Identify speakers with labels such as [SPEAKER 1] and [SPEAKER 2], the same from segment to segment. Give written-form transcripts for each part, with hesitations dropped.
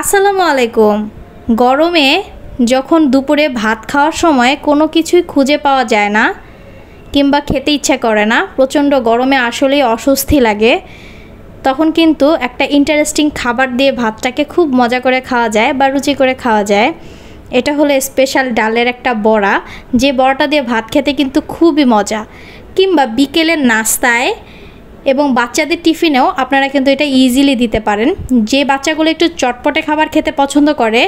[SPEAKER 1] আসসালামু আলাইকুম। গরমে যখন দুপুরে ভাত খাওয়ার সময় কোনো কিছুই খুঁজে পাওয়া যায় না কিংবা খেতে ইচ্ছা করে না, প্রচণ্ড গরমে আসলেই অস্বস্তি লাগে, তখন কিন্তু একটা ইন্টারেস্টিং খাবার দিয়ে ভাতটাকে খুব মজা করে খাওয়া যায় বা রুচি করে খাওয়া যায়। এটা হলো স্পেশাল ডালের একটা বড়া, যে বড়াটা দিয়ে ভাত খেতে কিন্তু খুবই মজা। কিংবা বিকেলের নাস্তায় এবং বাচ্চাদের টিফিনেও আপনারা কিন্তু এটা ইজিলি দিতে পারেন। যে বাচ্চাগুলো একটু চটপটে খাবার খেতে পছন্দ করে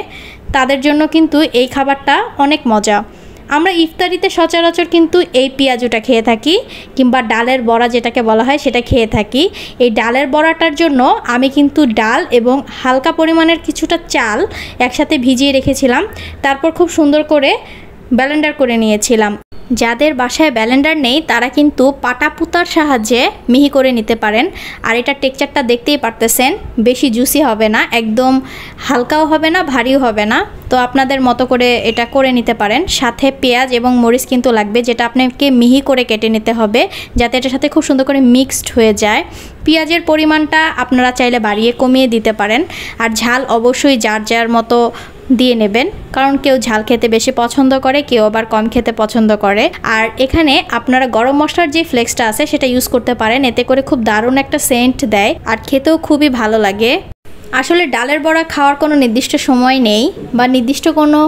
[SPEAKER 1] তাদের জন্য কিন্তু এই খাবারটা অনেক মজা। আমরা ইফতারিতে সচরাচর কিন্তু এই পেঁয়াজুটা খেয়ে থাকি কিংবা ডালের বড়া যেটাকে বলা হয় সেটা খেয়ে থাকি। এই ডালের বড়াটার জন্য আমি কিন্তু ডাল এবং হালকা পরিমাণের কিছুটা চাল একসাথে ভিজিয়ে রেখেছিলাম, তারপর খুব সুন্দর করে ব্লেন্ডার করে নিয়েছিলাম। যাদের বাসায় ব্লেন্ডার নেই তারা কিন্তু পাটাপুতার সাহায্যে মিহি করে নিতে পারেন। আর এটার টেক্সচারটা দেখতেই পারতেছেন, বেশি জুসি হবে না, একদম হালকাও হবে না, ভারীও হবে না। তো আপনাদের মতো করে এটা করে নিতে পারেন। সাথে পেঁয়াজ এবং মরিচ কিন্তু লাগবে, যেটা আপনাকে মিহি করে কেটে নিতে হবে যাতে এটার সাথে খুব সুন্দর করে মিক্সড হয়ে যায়। পেঁয়াজের পরিমাণটা আপনারা চাইলে বাড়িয়ে কমিয়ে দিতে পারেন। আর ঝাল অবশ্যই যার যার মতো দিয়ে নেবেন, কারণ কেউ ঝাল খেতে বেশি পছন্দ করে, কেউ আবার কম খেতে পছন্দ করে। আর এখানে আপনারা গরম মশলার যে ফ্লেক্সটা আছে সেটা ইউজ করতে পারেন, এতে করে খুব দারুণ একটা সেন্ট দেয় আর খেতেও খুবই ভালো লাগে। আসলে ডালের বড়া খাওয়ার কোনো নির্দিষ্ট সময় নেই বা নির্দিষ্ট কোনো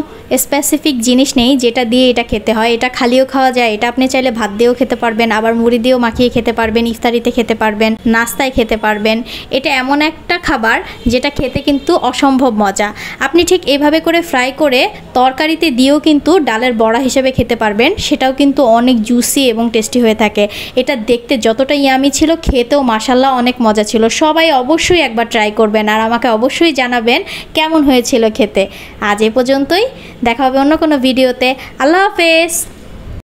[SPEAKER 1] স্পেসিফিক জিনিস নেই যেটা দিয়ে এটা খেতে হয়। এটা খালিও খাওয়া যায়, এটা আপনি চাইলে ভাত দিয়েও খেতে পারবেন, আবার মুড়ি দিয়েও মাখিয়ে খেতে পারবেন, ইফতারিতে খেতে পারবেন, নাস্তায় খেতে পারবেন। এটা এমন একটা খাবার যেটা খেতে কিন্তু অসম্ভব মজা। আপনি ঠিক এভাবে করে ফ্রাই করে তরকারিতে দিয়েও কিন্তু ডালের বড়া হিসেবে খেতে পারবেন, সেটাও কিন্তু অনেক জুসি এবং টেস্টি হয়ে থাকে। এটা দেখতে যতটা ইয়ামি ছিল, খেতেও মাশাল্লাহ অনেক মজা ছিল। সবাই অবশ্যই একবার ট্রাই করবেন আর আমাকে অবশ্যই জানাবেন কেমন হয়েছিল খেতে। আজ এ পর্যন্তই, দেখা হবে অন্য কোনো ভিডিওতে। আল্লাহ হাফেজ।